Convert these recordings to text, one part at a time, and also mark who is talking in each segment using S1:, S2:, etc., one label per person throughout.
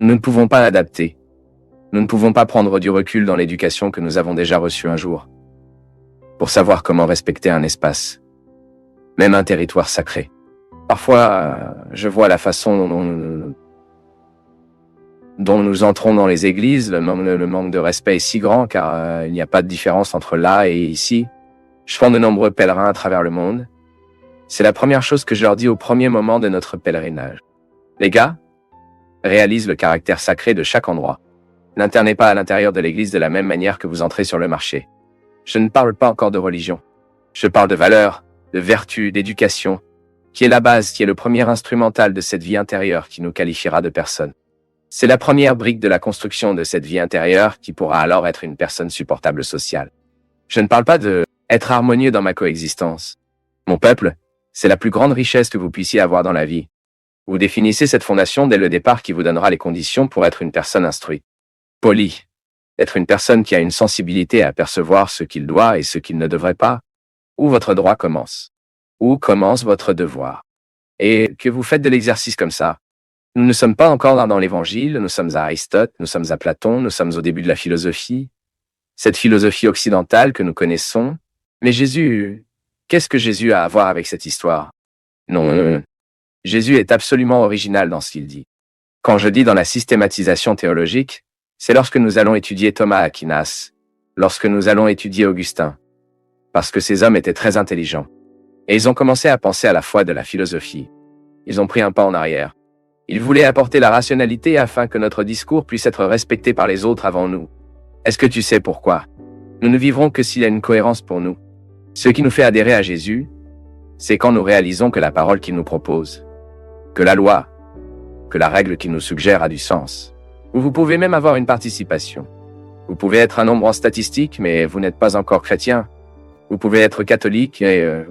S1: Nous ne pouvons pas adapter. Nous ne pouvons pas prendre du recul dans l'éducation que nous avons déjà reçue un jour, pour savoir comment respecter un espace, même un territoire sacré. Parfois, je vois la façon dont nous entrons dans les églises, le manque de respect est si grand car il n'y a pas de différence entre là et ici. Je prends de nombreux pèlerins à travers le monde. C'est la première chose que je leur dis au premier moment de notre pèlerinage. Les gars, réalisent le caractère sacré de chaque endroit. N'internez pas à l'intérieur de l'église de la même manière que vous entrez sur le marché. Je ne parle pas encore de religion. Je parle de valeurs, de vertus, d'éducation, qui est la base, qui est le premier instrumental de cette vie intérieure qui nous qualifiera de personne. C'est la première brique de la construction de cette vie intérieure qui pourra alors être une personne supportable sociale. Je ne parle pas de être harmonieux dans ma coexistence. Mon peuple, c'est la plus grande richesse que vous puissiez avoir dans la vie. Vous définissez cette fondation dès le départ qui vous donnera les conditions pour être une personne instruite. Poli. Être une personne qui a une sensibilité à percevoir ce qu'il doit et ce qu'il ne devrait pas. Où votre droit commence. Où commence votre devoir. Et que vous faites de l'exercice comme ça. Nous ne sommes pas encore dans l'Évangile, nous sommes à Aristote, nous sommes à Platon, nous sommes au début de la philosophie. Cette philosophie occidentale que nous connaissons. Mais Jésus, qu'est-ce que Jésus a à voir avec cette histoire? Non, Jésus est absolument original dans ce qu'il dit. Quand je dis dans la systématisation théologique, c'est lorsque nous allons étudier Thomas Aquinas, lorsque nous allons étudier Augustin. Parce que ces hommes étaient très intelligents. Et ils ont commencé à penser à la foi de la philosophie. Ils ont pris un pas en arrière. Ils voulaient apporter la rationalité afin que notre discours puisse être respecté par les autres avant nous. Est-ce que tu sais pourquoi? Nous ne vivrons que s'il y a une cohérence pour nous. Ce qui nous fait adhérer à Jésus, c'est quand nous réalisons que la parole qu'il nous propose, que la loi, que la règle qu'il nous suggère a du sens. Vous pouvez même avoir une participation. Vous pouvez être un nombre en statistique, mais vous n'êtes pas encore chrétien. Vous pouvez être catholique et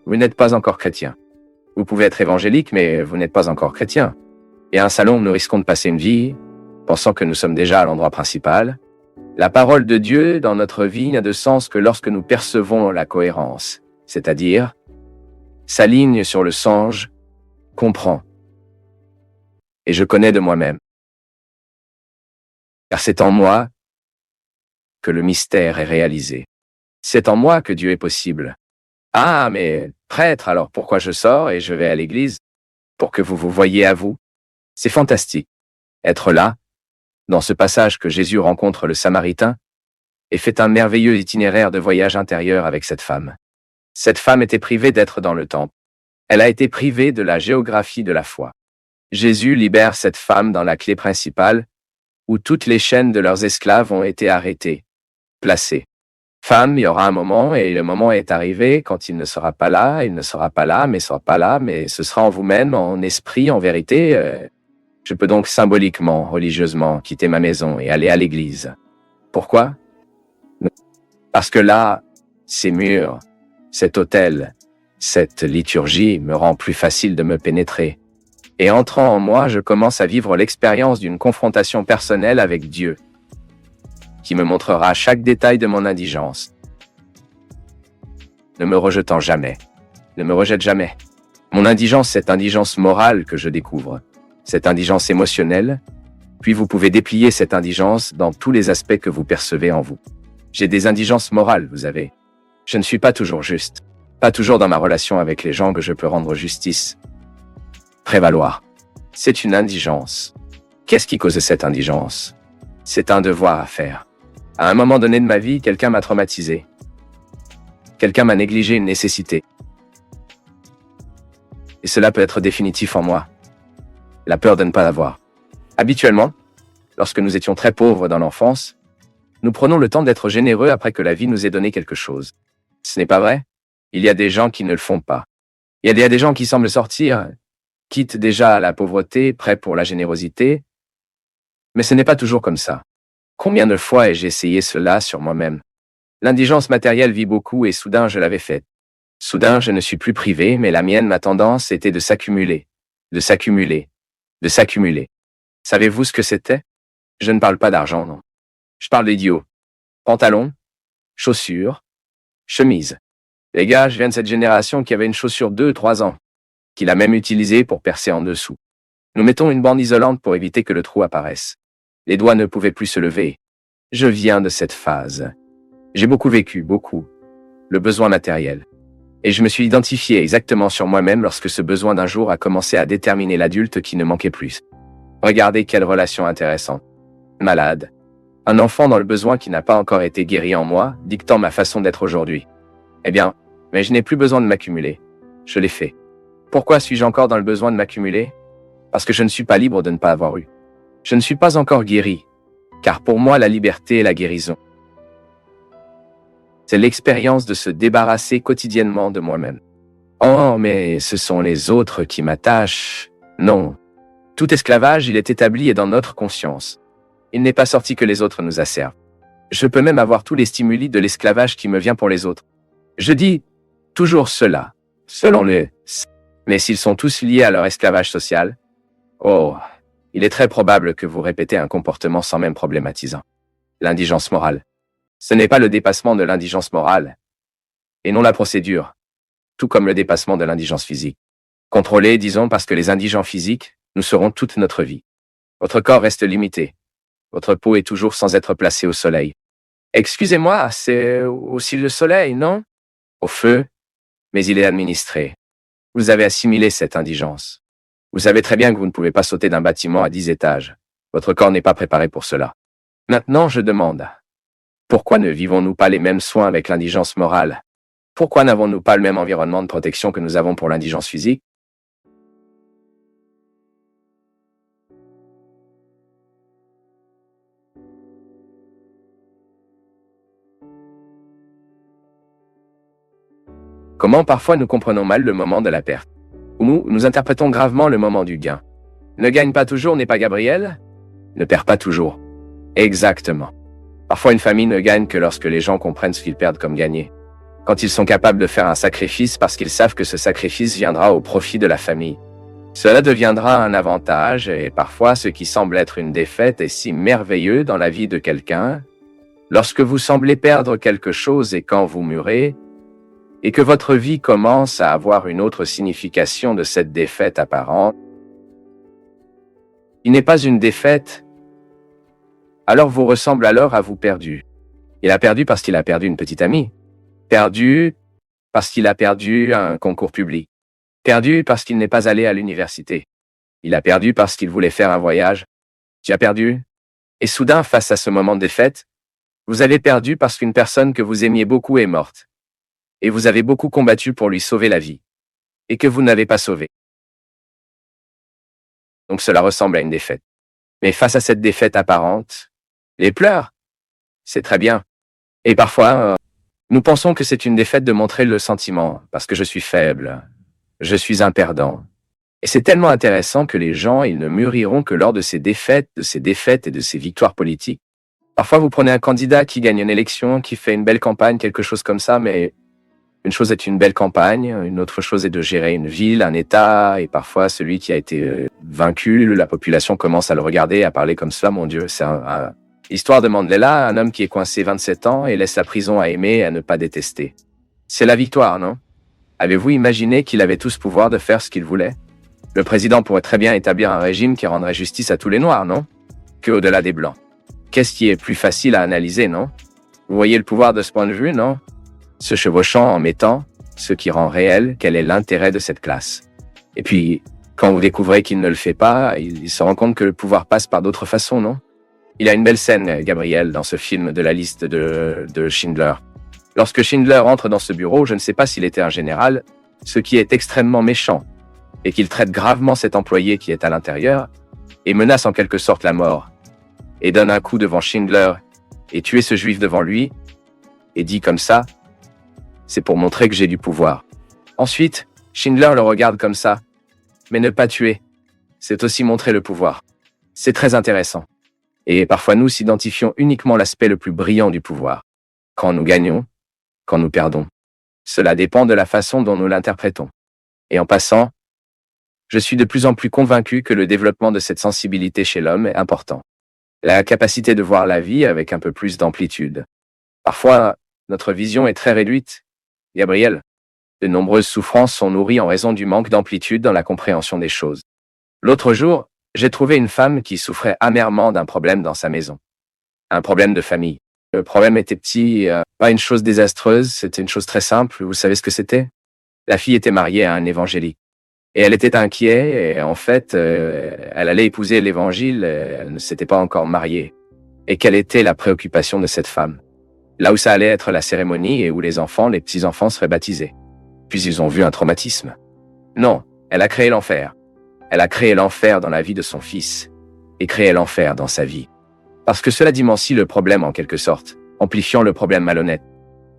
S1: vous n'êtes pas encore chrétien. Vous pouvez être évangélique, mais vous n'êtes pas encore chrétien. Et à un salon, nous risquons de passer une vie, pensant que nous sommes déjà à l'endroit principal. La parole de Dieu dans notre vie n'a de sens que lorsque nous percevons la cohérence, c'est-à-dire s'aligne sur le sens, comprend. Et je connais de moi-même. Car c'est en moi que le mystère est réalisé. C'est en moi que Dieu est possible. Ah, mais prêtre, alors pourquoi je sors et je vais à l'église? Pour que vous vous voyiez à vous. C'est fantastique. Être là, dans ce passage que Jésus rencontre le Samaritain, et fait un merveilleux itinéraire de voyage intérieur avec cette femme. Cette femme était privée d'être dans le temple. Elle a été privée de la géographie de la foi. Jésus libère cette femme dans la clé principale, où toutes les chaînes de leurs esclaves ont été arrêtées, placées. Femme, il y aura un moment, et le moment est arrivé, quand il ne sera pas là, il ne sera pas là, mais sera pas là, mais ce sera en vous-même, en esprit, en vérité. Je peux donc symboliquement, religieusement, quitter ma maison et aller à l'église. Pourquoi? Parce que là, ces murs, cet autel, cette liturgie me rend plus facile de me pénétrer. Et entrant en moi, je commence à vivre l'expérience d'une confrontation personnelle avec Dieu, qui me montrera chaque détail de mon indigence. Ne me rejetant jamais. Ne me rejette jamais. Mon indigence, cette indigence morale que je découvre, cette indigence émotionnelle, puis vous pouvez déplier cette indigence dans tous les aspects que vous percevez en vous. J'ai des indigences morales, vous avez. Je ne suis pas toujours juste. Pas toujours dans ma relation avec les gens que je peux rendre justice. Prévaloir. C'est une indigence. Qu'est-ce qui cause cette indigence? C'est un devoir à faire. À un moment donné de ma vie, quelqu'un m'a traumatisé. Quelqu'un m'a négligé une nécessité. Et cela peut être définitif en moi. La peur de ne pas l'avoir. Habituellement, lorsque nous étions très pauvres dans l'enfance, nous prenons le temps d'être généreux après que la vie nous ait donné quelque chose. Ce n'est pas vrai? Il y a des gens qui ne le font pas. Il y a des gens qui semblent sortir, quittent déjà la pauvreté, prêts pour la générosité. Mais ce n'est pas toujours comme ça. Combien de fois ai-je essayé cela sur moi-même? L'indigence matérielle vit beaucoup et soudain je l'avais faite. Soudain je ne suis plus privé, mais la mienne, ma tendance était de s'accumuler, de s'accumuler, de s'accumuler. Savez-vous ce que c'était? Je ne parle pas d'argent, non. Je parle d'idiots. Pantalons, chaussures, chemises. Les gars, je viens de cette génération qui avait une chaussure 2-3 ans, qu'il a même utilisée pour percer en dessous. Nous mettons une bande isolante pour éviter que le trou apparaisse. Les doigts ne pouvaient plus se lever. Je viens de cette phase. J'ai beaucoup vécu, beaucoup. Le besoin matériel. Et je me suis identifié exactement sur moi-même lorsque ce besoin d'un jour a commencé à déterminer l'adulte qui ne manquait plus. Regardez quelle relation intéressante. Malade. Un enfant dans le besoin qui n'a pas encore été guéri en moi, dictant ma façon d'être aujourd'hui. Eh bien, mais je n'ai plus besoin de m'accumuler. Je l'ai fait. Pourquoi suis-je encore dans le besoin de m'accumuler? Parce que je ne suis pas libre de ne pas avoir eu. Je ne suis pas encore guéri, car pour moi la liberté est la guérison. C'est l'expérience de se débarrasser quotidiennement de moi-même. Oh, mais ce sont les autres qui m'attachent. Non. Tout esclavage, il est établi et dans notre conscience. Il n'est pas sorti que les autres nous asservent. Je peux même avoir tous les stimuli de l'esclavage qui me vient pour les autres. Je dis toujours cela, selon les... Mais s'ils sont tous liés à leur esclavage social, oh, il est très probable que vous répétez un comportement sans même problématisant. L'indigence morale. Ce n'est pas le dépassement de l'indigence morale, et non la procédure, tout comme le dépassement de l'indigence physique. Contrôlé, disons, parce que les indigents physiques, nous serons toute notre vie. Votre corps reste limité. Votre peau est toujours sans être placée au soleil. Excusez-moi, c'est aussi le soleil, non? Au feu, mais il est administré. Vous avez assimilé cette indigence. Vous savez très bien que vous ne pouvez pas sauter d'un bâtiment à 10 étages. Votre corps n'est pas préparé pour cela. Maintenant, je demande, pourquoi ne vivons-nous pas les mêmes soins avec l'indigence morale? Pourquoi n'avons-nous pas le même environnement de protection que nous avons pour l'indigence physique? Comment parfois nous comprenons mal le moment de la perte? Ou nous interprétons gravement le moment du gain. Ne gagne pas toujours n'est pas Gabriel? Ne perd pas toujours. Exactement. Parfois une famille ne gagne que lorsque les gens comprennent ce qu'ils perdent comme gagner. Quand ils sont capables de faire un sacrifice parce qu'ils savent que ce sacrifice viendra au profit de la famille. Cela deviendra un avantage et parfois ce qui semble être une défaite est si merveilleux dans la vie de quelqu'un. Lorsque vous semblez perdre quelque chose et quand vous murez, et que votre vie commence à avoir une autre signification de cette défaite apparente, il n'est pas une défaite, alors vous ressemble alors à vous perdu. Il a perdu parce qu'il a perdu une petite amie. Perdu parce qu'il a perdu un concours public. Perdu parce qu'il n'est pas allé à l'université. Il a perdu parce qu'il voulait faire un voyage. Tu as perdu. Et soudain, face à ce moment de défaite, vous avez perdu parce qu'une personne que vous aimiez beaucoup est morte. Et vous avez beaucoup combattu pour lui sauver la vie. Et que vous n'avez pas sauvé. Donc cela ressemble à une défaite. Mais face à cette défaite apparente, les pleurs, c'est très bien. Et parfois, nous pensons que c'est une défaite de montrer le sentiment, parce que je suis faible, je suis un perdant. Et c'est tellement intéressant que les gens, ils ne mûriront que lors de ces défaites et de ces victoires politiques. Parfois, vous prenez un candidat qui gagne une élection, qui fait une belle campagne, quelque chose comme ça, mais une chose est une belle campagne, une autre chose est de gérer une ville, un État, et parfois celui qui a été vaincu, la population commence à le regarder, à parler comme cela, mon Dieu, c'est Histoire de Mandela, un homme qui est coincé 27 ans et laisse la prison à aimer et à ne pas détester. C'est la victoire, non? Avez-vous imaginé qu'il avait tout ce pouvoir de faire ce qu'il voulait? Le président pourrait très bien établir un régime qui rendrait justice à tous les Noirs, non? Que au-delà des Blancs. Qu'est-ce qui est plus facile à analyser, non? Vous voyez le pouvoir de ce point de vue, non? Se chevauchant en mettant ce qui rend réel quel est l'intérêt de cette classe. Et puis, quand vous découvrez qu'il ne le fait pas, il se rend compte que le pouvoir passe par d'autres façons, non? Il y a une belle scène, Gabriel, dans ce film de la liste de Schindler. Lorsque Schindler entre dans ce bureau, je ne sais pas s'il était un général, ce qui est extrêmement méchant, et qu'il traite gravement cet employé qui est à l'intérieur, et menace en quelque sorte la mort, et donne un coup devant Schindler, et tue ce juif devant lui, et dit comme ça, c'est pour montrer que j'ai du pouvoir. Ensuite, Schindler le regarde comme ça, mais ne pas tuer, c'est aussi montrer le pouvoir. C'est très intéressant. Et parfois nous s'identifions uniquement l'aspect le plus brillant du pouvoir. Quand nous gagnons, quand nous perdons. Cela dépend de la façon dont nous l'interprétons. Et en passant, je suis de plus en plus convaincu que le développement de cette sensibilité chez l'homme est important. La capacité de voir la vie avec un peu plus d'amplitude. Parfois, notre vision est très réduite. Gabriel, de nombreuses souffrances sont nourries en raison du manque d'amplitude dans la compréhension des choses. L'autre jour, j'ai trouvé une femme qui souffrait amèrement d'un problème dans sa maison. Un problème de famille. Le problème était petit, pas une chose désastreuse, c'était une chose très simple. Vous savez ce que c'était? La fille était mariée à un évangélique. Et elle était inquiète, et en fait, elle allait épouser l'évangile, elle ne s'était pas encore mariée. Et quelle était la préoccupation de cette femme? Là où ça allait être la cérémonie et où les enfants, les petits-enfants seraient baptisés. Puis ils ont vu un traumatisme. Non, elle a créé l'enfer. Elle a créé l'enfer dans la vie de son fils et créé l'enfer dans sa vie. Parce que cela dimensie le problème en quelque sorte, amplifiant le problème malhonnête.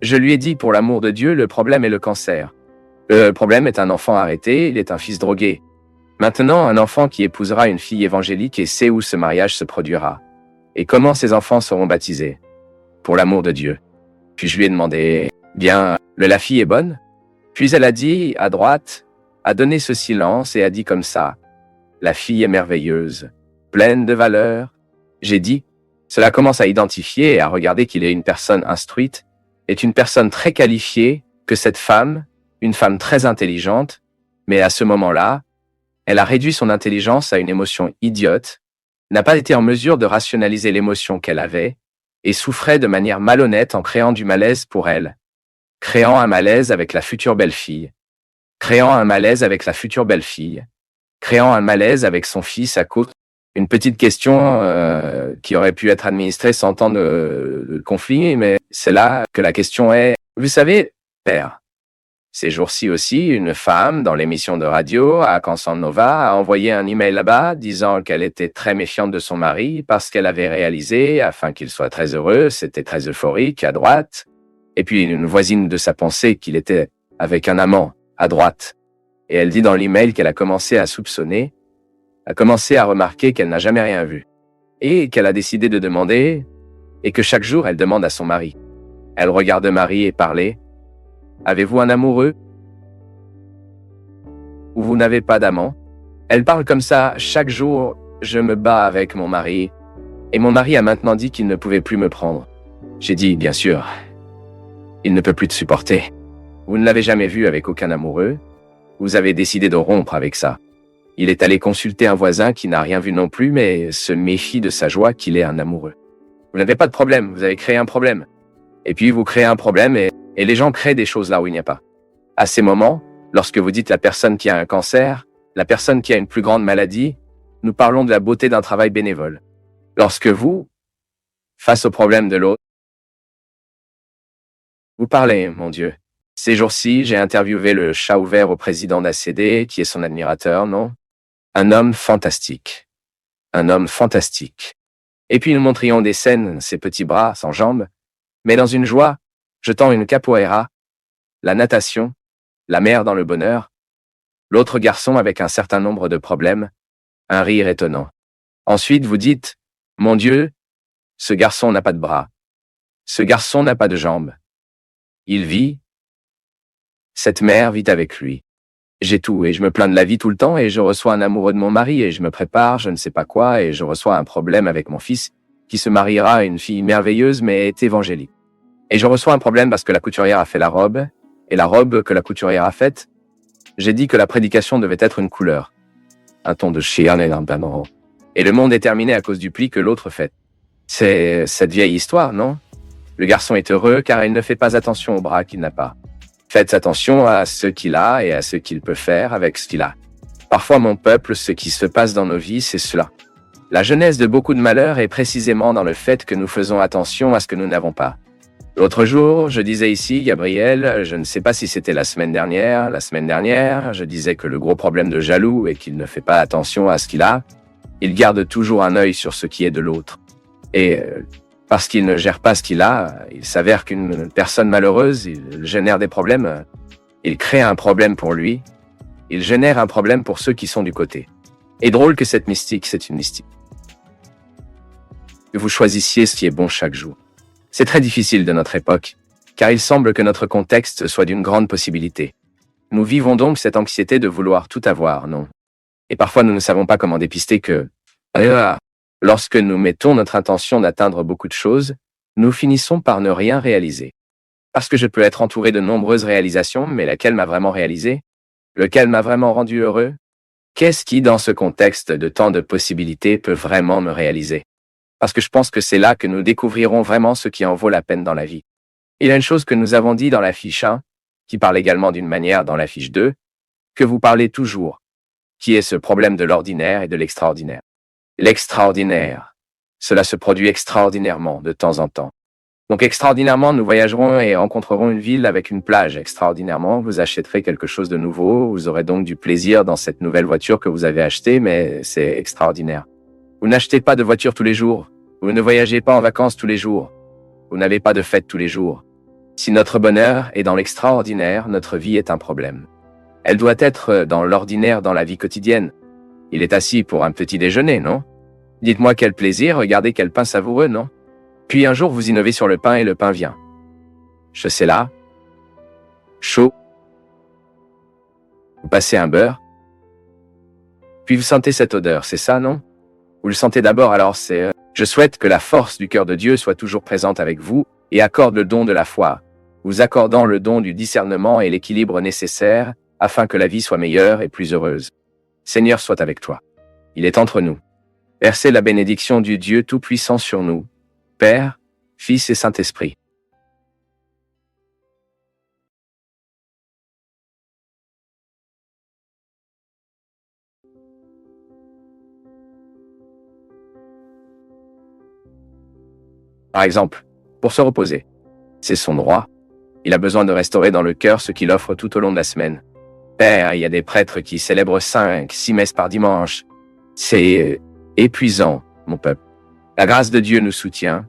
S1: Je lui ai dit, pour l'amour de Dieu, le problème est le cancer. Le problème est un enfant arrêté, il est un fils drogué. Maintenant, un enfant qui épousera une fille évangélique et sait où ce mariage se produira. Et comment ces enfants seront baptisés? Pour l'amour de Dieu. Puis je lui ai demandé, bien, la fille est bonne? Puis elle a dit, à droite, a donné ce silence et a dit comme ça, la fille est merveilleuse, pleine de valeur. J'ai dit, cela commence à identifier et à regarder qu'il est une personne instruite, est une personne très qualifiée, que cette femme, une femme très intelligente, mais à ce moment-là, elle a réduit son intelligence à une émotion idiote, n'a pas été en mesure de rationaliser l'émotion qu'elle avait, et souffrait de manière malhonnête en créant du malaise pour elle, créant un malaise avec la future belle-fille, créant un malaise avec la future belle-fille, créant un malaise avec son fils à cause une petite question qui aurait pu être administrée sans tant de conflit, mais c'est là que la question est, vous savez, père, ces jours-ci aussi, une femme dans l'émission de radio à Canson Nova a envoyé un email là-bas disant qu'elle était très méfiante de son mari parce qu'elle avait réalisé, afin qu'il soit très heureux, c'était très euphorique à droite, et puis une voisine de sa pensée qu'il était avec un amant à droite. Et elle dit dans l'email qu'elle a commencé à soupçonner, a commencé à remarquer qu'elle n'a jamais rien vu, et qu'elle a décidé de demander, et que chaque jour elle demande à son mari. Elle regarde Marie et parlait, avez-vous un amoureux? Ou vous n'avez pas d'amant? Elle parle comme ça, chaque jour, je me bats avec mon mari, et mon mari a maintenant dit qu'il ne pouvait plus me prendre. J'ai dit, bien sûr, il ne peut plus te supporter. Vous ne l'avez jamais vu avec aucun amoureux, vous avez décidé de rompre avec ça. Il est allé consulter un voisin qui n'a rien vu non plus, mais se méfie de sa joie qu'il ait un amoureux. Vous n'avez pas de problème, vous avez créé un problème. Et puis vous créez un problème et les gens créent des choses là où il n'y a pas. À ces moments, lorsque vous dites la personne qui a un cancer, la personne qui a une plus grande maladie, nous parlons de la beauté d'un travail bénévole. Lorsque vous, face au problème de l'autre, vous parlez, mon Dieu. Ces jours-ci, j'ai interviewé le chat ouvert au président d'ACD, qui est son admirateur, non? Un homme fantastique. Un homme fantastique. Et puis nous montrions des scènes, ses petits bras, sans jambes, mais dans une joie, jetant une capoeira, la natation, la mer dans le bonheur, l'autre garçon avec un certain nombre de problèmes, un rire étonnant. Ensuite, vous dites, mon Dieu, ce garçon n'a pas de bras. Ce garçon n'a pas de jambes. Il vit. Cette mère vit avec lui. J'ai tout et je me plains de la vie tout le temps et je reçois un amoureux de mon mari et je me prépare, je ne sais pas quoi, et je reçois un problème avec mon fils qui se mariera à une fille merveilleuse mais est évangélique. Et je reçois un problème parce que la couturière a fait la robe, et la robe que la couturière a faite, j'ai dit que la prédication devait être une couleur. Un ton de chien et un bâton. Et le monde est terminé à cause du pli que l'autre fait. C'est cette vieille histoire, non? Le garçon est heureux car il ne fait pas attention aux bras qu'il n'a pas. Faites attention à ce qu'il a et à ce qu'il peut faire avec ce qu'il a. Parfois, mon peuple, ce qui se passe dans nos vies, c'est cela. La genèse de beaucoup de malheurs est précisément dans le fait que nous faisons attention à ce que nous n'avons pas. L'autre jour, je disais ici, Gabriel, je ne sais pas si c'était la semaine dernière, je disais que le gros problème de jaloux est qu'il ne fait pas attention à ce qu'il a. Il garde toujours un œil sur ce qui est de l'autre. Et parce qu'il ne gère pas ce qu'il a, il s'avère qu'une personne malheureuse, il génère des problèmes, il crée un problème pour lui, il génère un problème pour ceux qui sont du côté. Et drôle que cette mystique, c'est une mystique. Que vous choisissiez ce qui est bon chaque jour. C'est très difficile de notre époque, car il semble que notre contexte soit d'une grande possibilité. Nous vivons donc cette anxiété de vouloir tout avoir, non? Et parfois nous ne savons pas comment dépister que, lorsque nous mettons notre intention d'atteindre beaucoup de choses, nous finissons par ne rien réaliser. Parce que je peux être entouré de nombreuses réalisations, mais laquelle m'a vraiment réalisé? Lequel m'a vraiment rendu heureux? Qu'est-ce qui, dans ce contexte de tant de possibilités, peut vraiment me réaliser? Parce que je pense que c'est là que nous découvrirons vraiment ce qui en vaut la peine dans la vie. Il y a une chose que nous avons dit dans la fiche 1, qui parle également d'une manière dans la fiche 2, que vous parlez toujours, qui est ce problème de l'ordinaire et de l'extraordinaire. L'extraordinaire, cela se produit extraordinairement de temps en temps. Donc extraordinairement, nous voyagerons et rencontrerons une ville avec une plage. Extraordinairement, vous achèterez quelque chose de nouveau, vous aurez donc du plaisir dans cette nouvelle voiture que vous avez achetée, mais c'est extraordinaire. Vous n'achetez pas de voiture tous les jours, vous ne voyagez pas en vacances tous les jours, vous n'avez pas de fête tous les jours. Si notre bonheur est dans l'extraordinaire, notre vie est un problème. Elle doit être dans l'ordinaire dans la vie quotidienne. Il est assis pour un petit déjeuner, non? Dites-moi quel plaisir, regardez quel pain savoureux, non? Puis un jour, vous innovez sur le pain et le pain vient. Je sais là. Chaud. Vous passez un beurre. Puis vous sentez cette odeur, c'est ça, non? Vous le sentez d'abord, alors c'est... Je souhaite que la force du cœur de Dieu soit toujours présente avec vous et accorde le don de la foi, vous accordant le don du discernement et l'équilibre nécessaire afin que la vie soit meilleure et plus heureuse. Seigneur soit avec toi. Il est entre nous. Versez la bénédiction du Dieu Tout-Puissant sur nous, Père, Fils et Saint-Esprit. Par exemple, pour se reposer. C'est son droit. Il a besoin de restaurer dans le cœur ce qu'il offre tout au long de la semaine. Père, il y a des prêtres qui célèbrent 5, 6 messes par dimanche. C'est épuisant, mon peuple. La grâce de Dieu nous soutient,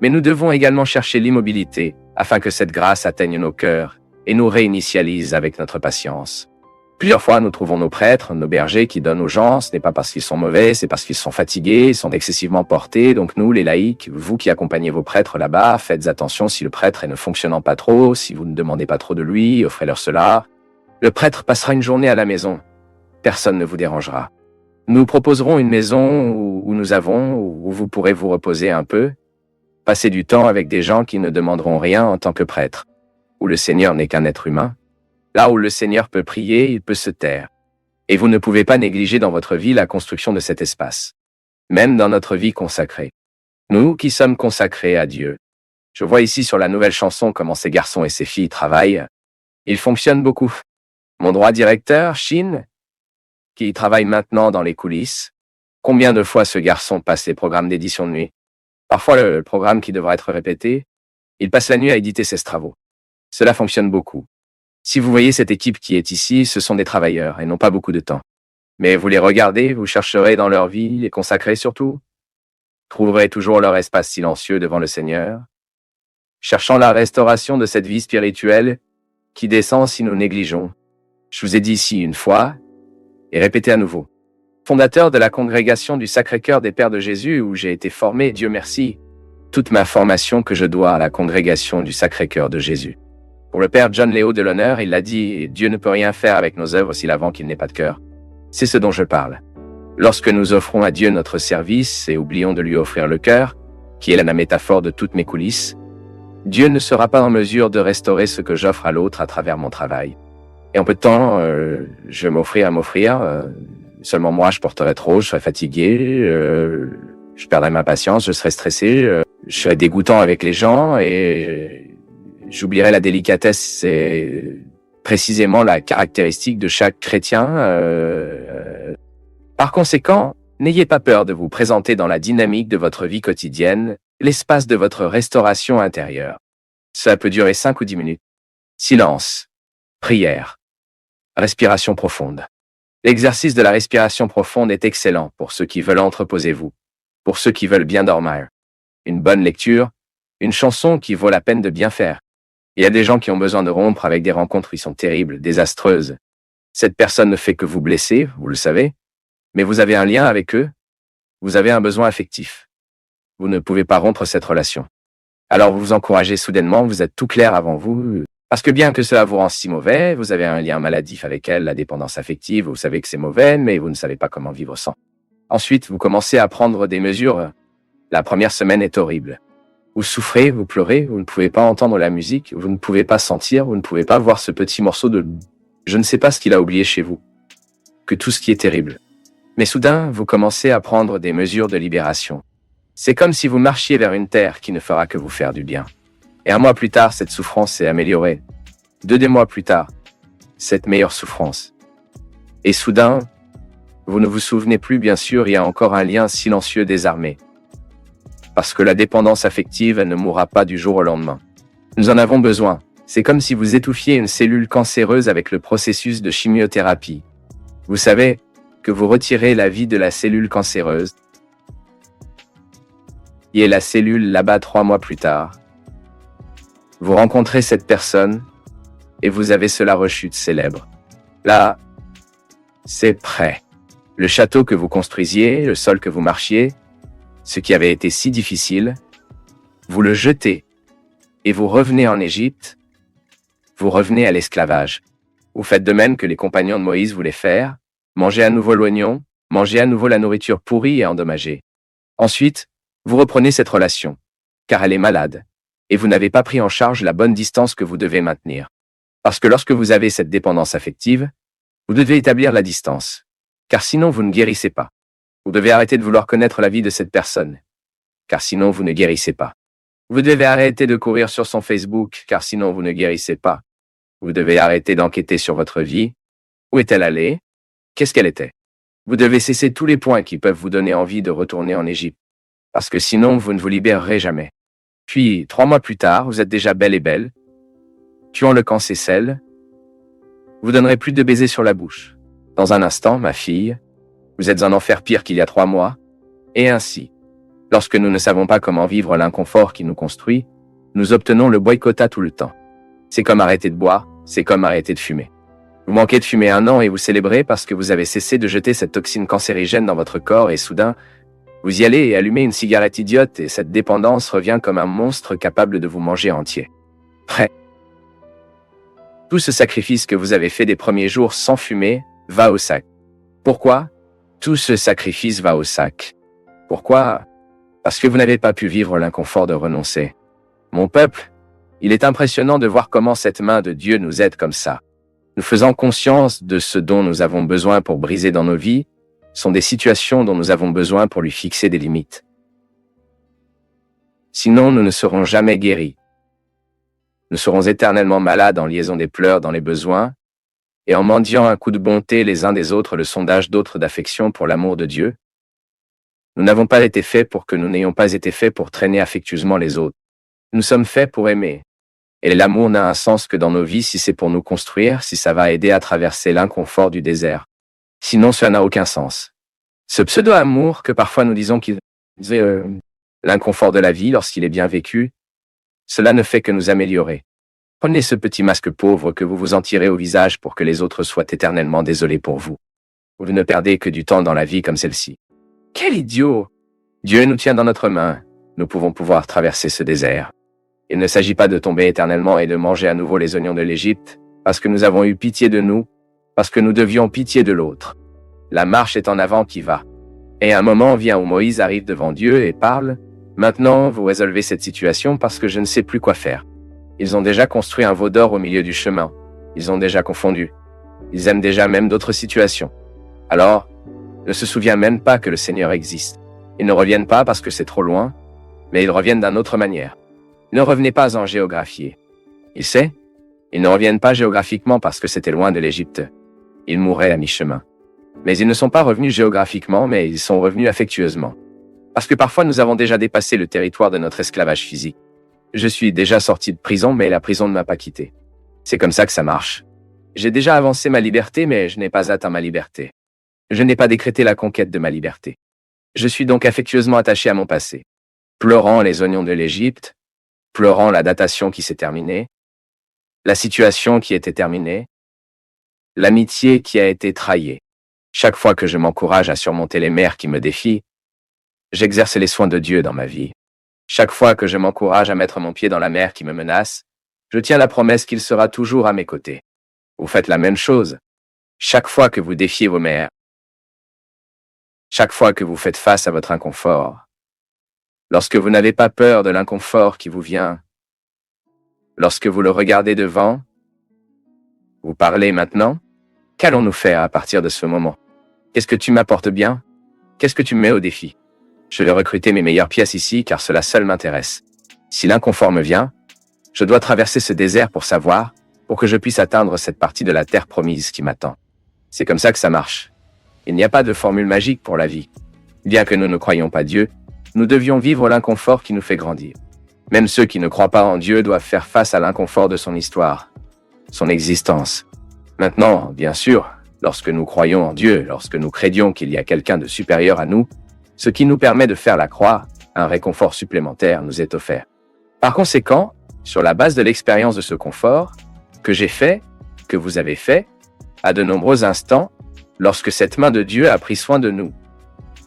S1: mais nous devons également chercher l'immobilité afin que cette grâce atteigne nos cœurs et nous réinitialise avec notre patience. Plusieurs fois, nous trouvons nos prêtres, nos bergers qui donnent aux gens, ce n'est pas parce qu'ils sont mauvais, c'est parce qu'ils sont fatigués, ils sont excessivement portés. Donc nous, les laïcs, vous qui accompagnez vos prêtres là-bas, faites attention si le prêtre est ne fonctionnant pas trop, si vous ne demandez pas trop de lui, offrez-leur cela. Le prêtre passera une journée à la maison. Personne ne vous dérangera. Nous proposerons une maison où vous pourrez vous reposer un peu, passer du temps avec des gens qui ne demanderont rien en tant que prêtre, où le Seigneur n'est qu'un être humain. Là où le Seigneur peut prier, il peut se taire. Et vous ne pouvez pas négliger dans votre vie la construction de cet espace. Même dans notre vie consacrée. Nous qui sommes consacrés à Dieu. Je vois ici sur la nouvelle chanson comment ces garçons et ces filles travaillent. Ils fonctionnent beaucoup. Mon droit directeur, Shin, qui travaille maintenant dans les coulisses. Combien de fois ce garçon passe les programmes d'édition de nuit? Parfois le programme qui devra être répété, il passe la nuit à éditer ses travaux. Cela fonctionne beaucoup. Si vous voyez cette équipe qui est ici, ce sont des travailleurs et n'ont pas beaucoup de temps. Mais vous les regardez, vous chercherez dans leur vie, les consacrer surtout. Trouverez toujours leur espace silencieux devant le Seigneur, cherchant la restauration de cette vie spirituelle qui descend si nous négligeons. Je vous ai dit ici une fois, et répétez à nouveau. Fondateur de la congrégation du Sacré-Cœur des Pères de Jésus où j'ai été formé, Dieu merci, toute ma formation que je dois à la congrégation du Sacré-Cœur de Jésus. Pour le Père John Léo de l'Honneur, il l'a dit, Dieu ne peut rien faire avec nos œuvres s'il avant qu'il n'ait pas de cœur. C'est ce dont je parle. Lorsque nous offrons à Dieu notre service et oublions de lui offrir le cœur, qui est la métaphore de toutes mes coulisses, Dieu ne sera pas en mesure de restaurer ce que j'offre à l'autre à travers mon travail. Et en peu de temps, je vais m'offrir, seulement moi je porterai trop, je serai fatigué, je perdrai ma patience, je serai stressé, je serai dégoûtant avec les gens et j'oublierai la délicatesse, c'est précisément la caractéristique de chaque chrétien. Par conséquent, n'ayez pas peur de vous présenter dans la dynamique de votre vie quotidienne, l'espace de votre restauration intérieure. Ça peut durer 5 ou 10 minutes. Silence, prière, respiration profonde. L'exercice de la respiration profonde est excellent pour ceux qui veulent entreposez-vous, pour ceux qui veulent bien dormir. Une bonne lecture, une chanson qui vaut la peine de bien faire. Il y a des gens qui ont besoin de rompre avec des rencontres qui sont terribles, désastreuses. Cette personne ne fait que vous blesser, vous le savez, mais vous avez un lien avec eux, vous avez un besoin affectif. Vous ne pouvez pas rompre cette relation. Alors vous vous encouragez soudainement, vous êtes tout clair avant vous, parce que bien que cela vous rend si mauvais, vous avez un lien maladif avec elle, la dépendance affective, vous savez que c'est mauvais, mais vous ne savez pas comment vivre sans. Ensuite, vous commencez à prendre des mesures. La première semaine est horrible. Vous souffrez, vous pleurez, vous ne pouvez pas entendre la musique, vous ne pouvez pas sentir, vous ne pouvez pas voir ce petit morceau de... Je ne sais pas ce qu'il a oublié chez vous. que tout ce qui est terrible. Mais soudain, vous commencez à prendre des mesures de libération. C'est comme si vous marchiez vers une terre qui ne fera que vous faire du bien. Et un mois plus tard, cette souffrance s'est améliorée. 2 mois plus tard, cette meilleure souffrance. Et soudain, vous ne vous souvenez plus, bien sûr, il y a encore un lien silencieux désarmé. Parce que la dépendance affective, elle ne mourra pas du jour au lendemain. Nous en avons besoin. C'est comme si vous étouffiez une cellule cancéreuse avec le processus de chimiothérapie. Vous savez que vous retirez la vie de la cellule cancéreuse. Et la cellule là-bas 3 mois plus tard. Vous rencontrez cette personne et vous avez cela rechute célèbre. Là, c'est prêt. Le château que vous construisiez, le sol que vous marchiez, ce qui avait été si difficile, vous le jetez et vous revenez en Égypte, vous revenez à l'esclavage. Vous faites de même que les compagnons de Moïse voulaient faire, mangez à nouveau l'oignon, mangez à nouveau la nourriture pourrie et endommagée. Ensuite, vous reprenez cette relation, car elle est malade, et vous n'avez pas pris en charge la bonne distance que vous devez maintenir. Parce que lorsque vous avez cette dépendance affective, vous devez établir la distance, car sinon vous ne guérissez pas. Vous devez arrêter de vouloir connaître la vie de cette personne, car sinon vous ne guérissez pas. Vous devez arrêter de courir sur son Facebook, car sinon vous ne guérissez pas. Vous devez arrêter d'enquêter sur votre vie. Où est-elle allée? Qu'est-ce qu'elle était? Vous devez cesser tous les points qui peuvent vous donner envie de retourner en Égypte, parce que sinon vous ne vous libérerez jamais. Puis, 3 mois plus tard, vous êtes déjà belle et belle, tuant le cancécelle. Vous donnerez plus de baisers sur la bouche. Dans un instant, ma fille, vous êtes en enfer pire qu'il y a 3 mois, et ainsi. Lorsque nous ne savons pas comment vivre l'inconfort qui nous construit, nous obtenons le boycottat tout le temps. C'est comme arrêter de boire, c'est comme arrêter de fumer. Vous manquez de fumer 1 an et vous célébrez parce que vous avez cessé de jeter cette toxine cancérigène dans votre corps et soudain, vous y allez et allumez une cigarette idiote et cette dépendance revient comme un monstre capable de vous manger entier. Prêt. Tout ce sacrifice que vous avez fait des premiers jours sans fumer va au sac. Pourquoi? Tout ce sacrifice va au sac. Pourquoi? Parce que vous n'avez pas pu vivre l'inconfort de renoncer. Mon peuple, il est impressionnant de voir comment cette main de Dieu nous aide comme ça. Nous faisant conscience de ce dont nous avons besoin pour briser dans nos vies, sont des situations dont nous avons besoin pour lui fixer des limites. Sinon, nous ne serons jamais guéris. Nous serons éternellement malades en liaison des pleurs dans les besoins, et en mendiant un coup de bonté les uns des autres le sondage d'autres d'affection pour l'amour de Dieu. Nous n'avons pas été faits pour que nous n'ayons pas été faits pour traîner affectueusement les autres. Nous sommes faits pour aimer. Et l'amour n'a un sens que dans nos vies si c'est pour nous construire, si ça va aider à traverser l'inconfort du désert. Sinon, cela n'a aucun sens. Ce pseudo-amour que parfois nous disons qu'il l'inconfort de la vie lorsqu'il est bien vécu, cela ne fait que nous améliorer. Prenez ce petit masque pauvre que vous vous en tirez au visage pour que les autres soient éternellement désolés pour vous. Vous ne perdez que du temps dans la vie comme celle-ci. Quel idiot! Dieu nous tient dans notre main. Nous pouvons pouvoir traverser ce désert. Il ne s'agit pas de tomber éternellement et de manger à nouveau les oignons de l'Égypte, parce que nous avons eu pitié de nous, parce que nous devions pitié de l'autre. La marche est en avant qui va. Et un moment vient où Moïse arrive devant Dieu et parle, « Maintenant, vous résolvez cette situation parce que je ne sais plus quoi faire. » Ils ont déjà construit un veau d'or au milieu du chemin. Ils ont déjà confondu. Ils aiment déjà même d'autres situations. Alors, ne se souviennent même pas que le Seigneur existe. Ils ne reviennent pas parce que c'est trop loin, mais ils reviennent d'une autre manière. Ils ne revenaient pas en géographie. Il sait, ils ne reviennent pas géographiquement parce que c'était loin de l'Égypte. Ils mourraient à mi-chemin. Mais ils ne sont pas revenus géographiquement, mais ils sont revenus affectueusement. Parce que parfois nous avons déjà dépassé le territoire de notre esclavage physique. Je suis déjà sorti de prison, mais la prison ne m'a pas quitté. C'est comme ça que ça marche. J'ai déjà avancé ma liberté, mais je n'ai pas atteint ma liberté. Je n'ai pas décrété la conquête de ma liberté. Je suis donc affectueusement attaché à mon passé. Pleurant les oignons de l'Égypte, pleurant la datation qui s'est terminée, la situation qui était terminée, l'amitié qui a été trahie. Chaque fois que je m'encourage à surmonter les mers qui me défient, j'exerce les soins de Dieu dans ma vie. Chaque fois que je m'encourage à mettre mon pied dans la mer qui me menace, je tiens la promesse qu'il sera toujours à mes côtés. Vous faites la même chose. Chaque fois que vous défiez vos mers, chaque fois que vous faites face à votre inconfort, lorsque vous n'avez pas peur de l'inconfort qui vous vient, lorsque vous le regardez devant, vous parlez maintenant, Qu'allons-nous faire à partir de ce moment? Qu'est-ce que tu m'apportes bien? Qu'est-ce que tu me mets au défi? Je vais recruter mes meilleures pièces ici car cela seul m'intéresse. Si l'inconfort me vient, je dois traverser ce désert pour savoir, pour que je puisse atteindre cette partie de la terre promise qui m'attend. C'est comme ça que ça marche. Il n'y a pas de formule magique pour la vie. Bien que nous ne croyions pas Dieu, nous devions vivre l'inconfort qui nous fait grandir. Même ceux qui ne croient pas en Dieu doivent faire face à l'inconfort de son histoire, son existence. Maintenant, bien sûr, lorsque nous croyons en Dieu, lorsque nous crédions qu'il y a quelqu'un de supérieur à nous, ce qui nous permet de faire la croix, un réconfort supplémentaire nous est offert. Par conséquent, sur la base de l'expérience de ce confort, que j'ai fait, que vous avez fait, à de nombreux instants, lorsque cette main de Dieu a pris soin de nous,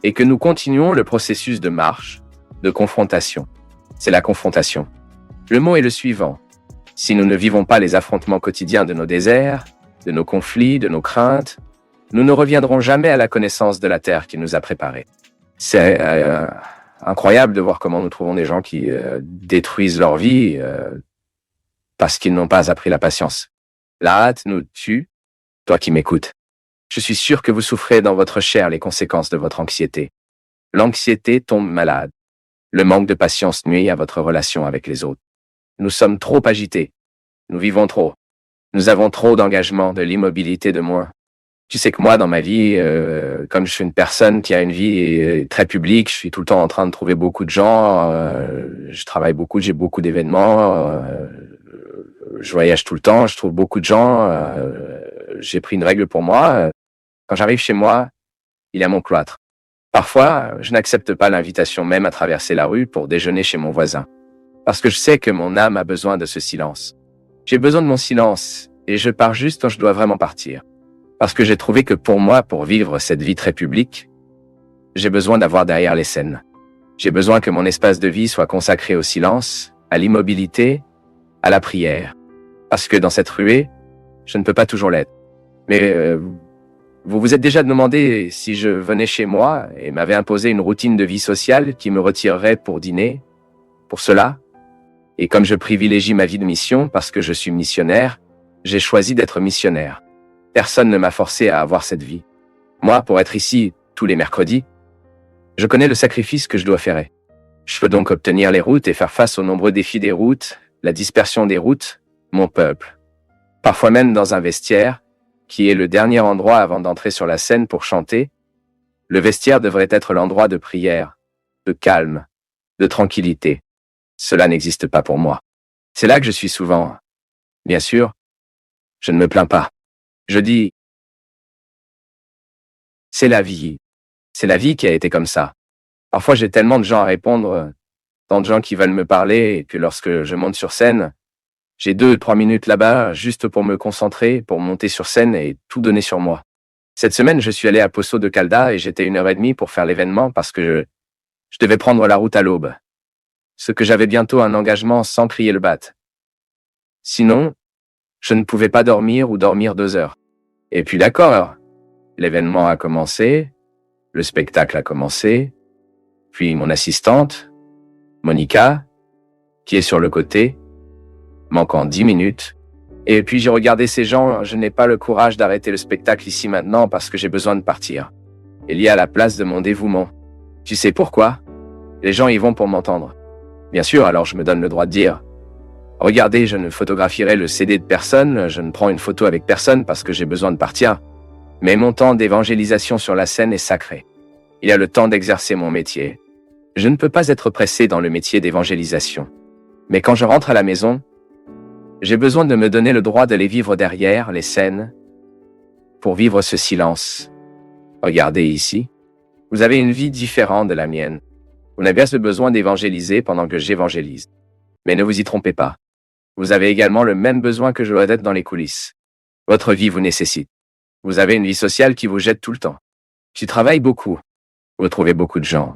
S1: et que nous continuons le processus de marche, de confrontation. C'est la confrontation. Le mot est le suivant. Si nous ne vivons pas les affrontements quotidiens de nos déserts, de nos conflits, de nos craintes, nous ne reviendrons jamais à la connaissance de la terre qui nous a préparée. C'est incroyable de voir comment nous trouvons des gens qui détruisent leur vie parce qu'ils n'ont pas appris la patience. La hâte nous tue. Toi qui m'écoutes, je suis sûr que vous souffrez dans votre chair les conséquences de votre anxiété. L'anxiété tombe malade. Le manque de patience nuit à votre relation avec les autres. Nous sommes trop agités. Nous vivons trop. Nous avons trop d'engagement, de l'immobilité de moins. Tu sais que moi, dans ma vie, comme je suis une personne qui a une vie très publique, je suis tout le temps en train de trouver beaucoup de gens, je travaille beaucoup, j'ai beaucoup d'événements, je voyage tout le temps, je trouve beaucoup de gens, j'ai pris une règle pour moi. Quand j'arrive chez moi, il y a mon cloître. Parfois, je n'accepte pas l'invitation même à traverser la rue pour déjeuner chez mon voisin. Parce que je sais que mon âme a besoin de ce silence. J'ai besoin de mon silence et je pars juste quand je dois vraiment partir. Parce que j'ai trouvé que pour moi, pour vivre cette vie très publique, j'ai besoin d'avoir derrière les scènes. J'ai besoin que mon espace de vie soit consacré au silence, à l'immobilité, à la prière. Parce que dans cette ruée, je ne peux pas toujours l'être. Mais vous vous êtes déjà demandé si je venais chez moi et m'avais imposé une routine de vie sociale qui me retirerait pour dîner, pour cela. Et comme je privilégie ma vie de mission parce que je suis missionnaire, j'ai choisi d'être missionnaire. Personne ne m'a forcé à avoir cette vie. Moi, pour être ici tous les mercredis, je connais le sacrifice que je dois faire. Je peux donc obtenir les routes et faire face aux nombreux défis des routes, la dispersion des routes, mon peuple. Parfois même dans un vestiaire, qui est le dernier endroit avant d'entrer sur la scène pour chanter, le vestiaire devrait être l'endroit de prière, de calme, de tranquillité. Cela n'existe pas pour moi. C'est là que je suis souvent. Bien sûr, je ne me plains pas. Je dis, c'est la vie. C'est la vie qui a été comme ça. Parfois, j'ai tellement de gens à répondre, tant de gens qui veulent me parler, et que lorsque je monte sur scène, j'ai 2-3 minutes là-bas, juste pour me concentrer, pour monter sur scène et tout donner sur moi. Cette semaine, je suis allé à Poço de Calda et j'étais 1h30 pour faire l'événement parce que je devais prendre la route à l'aube. Ce que j'avais bientôt un engagement sans crier le bat. Sinon, je ne pouvais pas dormir ou dormir 2 heures. Et puis d'accord, l'événement a commencé, le spectacle a commencé, puis mon assistante, Monica, qui est sur le côté, manquant 10 minutes. Et puis j'ai regardé ces gens, je n'ai pas le courage d'arrêter le spectacle ici maintenant parce que j'ai besoin de partir. Il y a la place de mon dévouement. Tu sais pourquoi? Les gens y vont pour m'entendre. Bien sûr, alors je me donne le droit de dire, regardez, je ne photographierai le CD de personne, je ne prends une photo avec personne parce que j'ai besoin de partir. Mais mon temps d'évangélisation sur la scène est sacré. Il y a le temps d'exercer mon métier. Je ne peux pas être pressé dans le métier d'évangélisation. Mais quand je rentre à la maison, j'ai besoin de me donner le droit de les vivre derrière les scènes pour vivre ce silence. Regardez ici. Vous avez une vie différente de la mienne. Vous n'avez pas ce besoin d'évangéliser pendant que j'évangélise. Mais ne vous y trompez pas. Vous avez également le même besoin que je dois être dans les coulisses. Votre vie vous nécessite. Vous avez une vie sociale qui vous jette tout le temps. Tu travailles beaucoup. Vous trouvez beaucoup de gens.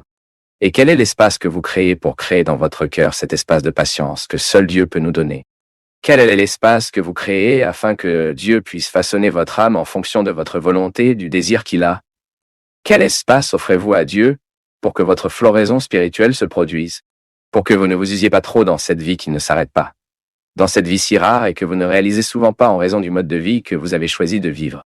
S1: Et quel est l'espace que vous créez pour créer dans votre cœur cet espace de patience que seul Dieu peut nous donner? Quel est l'espace que vous créez afin que Dieu puisse façonner votre âme en fonction de votre volonté, du désir qu'il a? Quel espace offrez-vous à Dieu pour que votre floraison spirituelle se produise? Pour que vous ne vous usiez pas trop dans cette vie qui ne s'arrête pas? Dans cette vie si rare et que vous ne réalisez souvent pas en raison du mode de vie que vous avez choisi de vivre?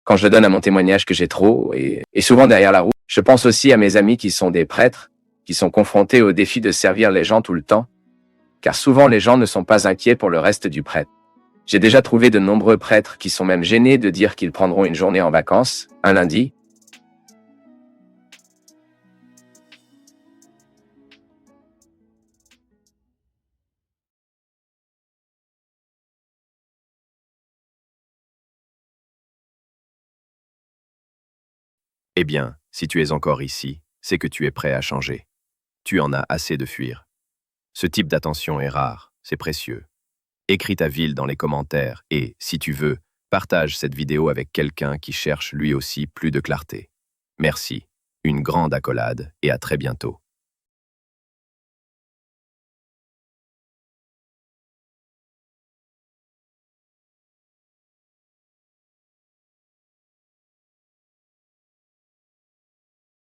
S1: quand je donne à mon témoignage que j'ai trop, et souvent derrière la roue. Je pense aussi à mes amis qui sont des prêtres, qui sont confrontés au défi de servir les gens tout le temps, car souvent les gens ne sont pas inquiets pour le reste du prêtre. J'ai déjà trouvé de nombreux prêtres qui sont même gênés de dire qu'ils prendront une journée en vacances, un lundi.
S2: Eh bien, si tu es encore ici, c'est que tu es prêt à changer. Tu en as assez de fuir. Ce type d'attention est rare, c'est précieux. Écris ta ville dans les commentaires et, si tu veux, partage cette vidéo avec quelqu'un qui cherche lui aussi plus de clarté. Merci, une grande accolade et à très bientôt.